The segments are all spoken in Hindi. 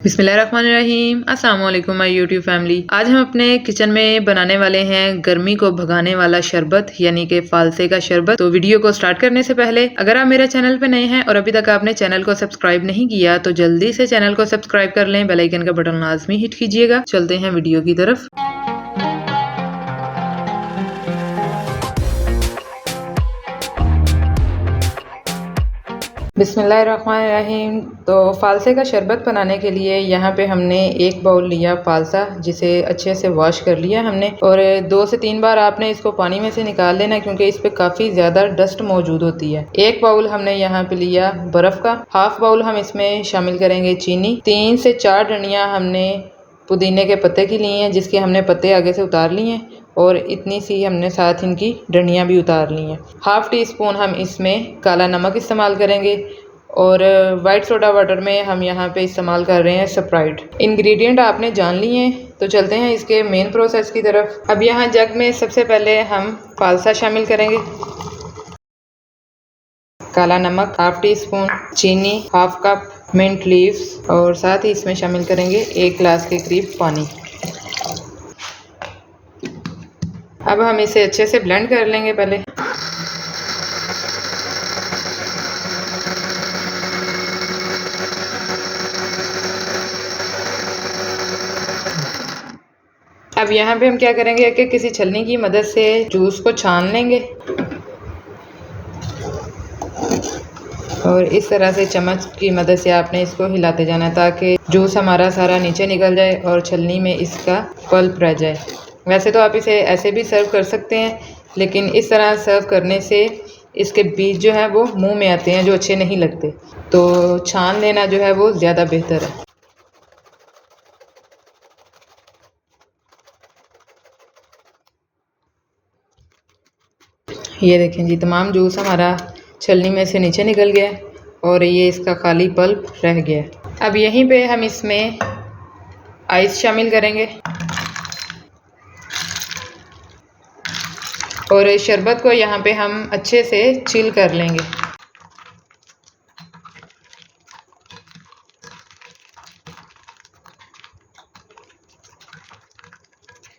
बिस्मिल्लाहिर्रहमानिर्रहीम। अस्सलाम वालेकुम माय यूट्यूब फैमिली। आज हम अपने किचन में बनाने वाले हैं गर्मी को भगाने वाला शरबत यानी कि फालसे का शरबत। तो वीडियो को स्टार्ट करने से पहले अगर आप मेरे चैनल पे नए हैं और अभी तक आपने चैनल को सब्सक्राइब नहीं किया तो जल्दी से चैनल को सब्सक्राइब कर लें, बेल आइकन का बटन लाजमी हिट कीजिएगा। चलते हैं वीडियो की तरफ। बिस्मिल्लाहिर्रहमानिर्रहीम। तो फालसे का शरबत बनाने के लिए यहाँ पे हमने एक बाउल लिया फालसा, जिसे अच्छे से वॉश कर लिया हमने, और 2 से 3 बार आपने इसको पानी में से निकाल लेना क्योंकि इस पे काफ़ी ज़्यादा डस्ट मौजूद होती है। एक बाउल हमने यहाँ पे लिया बर्फ़ का, हाफ बाउल हम इसमें शामिल करेंगे चीनी, 3 से 4 डंडियाँ हमने पुदीने के पत्ते की ली हैं जिसके हमने पत्ते आगे से उतार लिए हैं, और इतनी सी हमने साथ इनकी डंडियाँ भी उतार ली हैं। हाफ़ टी स्पून हम इसमें काला नमक इस्तेमाल करेंगे, और वाइट सोडा वाटर में हम यहाँ पे इस्तेमाल कर रहे हैं स्प्राइट। इंग्रेडिएंट आपने जान लिए हैं, तो चलते हैं इसके मेन प्रोसेस की तरफ। अब यहाँ जग में सबसे पहले हम फालसा शामिल करेंगे, काला नमक हाफ़ टी स्पून, चीनी हाफ कप, मिंट लीव्स, और साथ ही इसमें शामिल करेंगे 1 गिलास के करीब पानी। अब हम इसे अच्छे से ब्लेंड कर लेंगे पहले। अब यहाँ पे हम क्या करेंगे कि किसी छलनी की मदद से जूस को छान लेंगे, और इस तरह से चम्मच की मदद से आपने इसको हिलाते जाना है ताकि जूस हमारा सारा नीचे निकल जाए और छलनी में इसका पल्प रह जाए। वैसे तो आप इसे ऐसे भी सर्व कर सकते हैं, लेकिन इस तरह सर्व करने से इसके बीज जो है वो मुंह में आते हैं जो अच्छे नहीं लगते, तो छान लेना जो है वो ज़्यादा बेहतर है। ये देखें जी, तमाम जूस हमारा छलनी में से नीचे निकल गया और ये इसका खाली पल्प रह गया। अब यहीं पे हम इसमें आइस शामिल करेंगे और शरबत को यहाँ पे हम अच्छे से चिल कर लेंगे।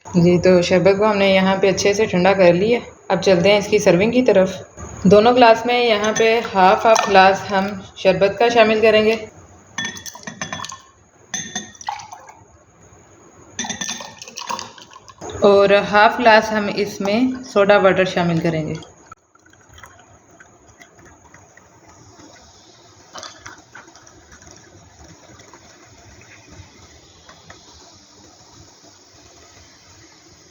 जी, तो शरबत को हमने यहाँ पे अच्छे से ठंडा कर लिया। अब चलते हैं इसकी सर्विंग की तरफ। दोनों ग्लास में यहाँ पे हाफ ग्लास हम शरबत का शामिल करेंगे, और हाफ ग्लास हम इसमें सोडा वाटर शामिल करेंगे।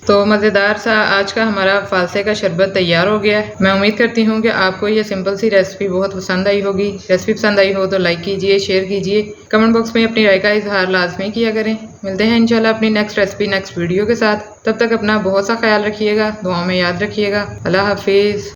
तो मज़ेदार सा आज का हमारा फालसे का शरबत तैयार हो गया है। मैं उम्मीद करती हूँ कि आपको ये सिंपल सी रेसिपी बहुत पसंद आई होगी। रेसिपी पसंद आई हो तो लाइक कीजिए, शेयर कीजिए, कमेंट बॉक्स में अपनी राय का इजहार लाजमी किया करें। मिलते हैं इंशाल्लाह अपनी नेक्स्ट रेसिपी नेक्स्ट वीडियो के साथ। तब तक अपना बहुत सा ख्याल रखिएगा, दुआ में याद रखिएगा। अल्लाह हाफिज़।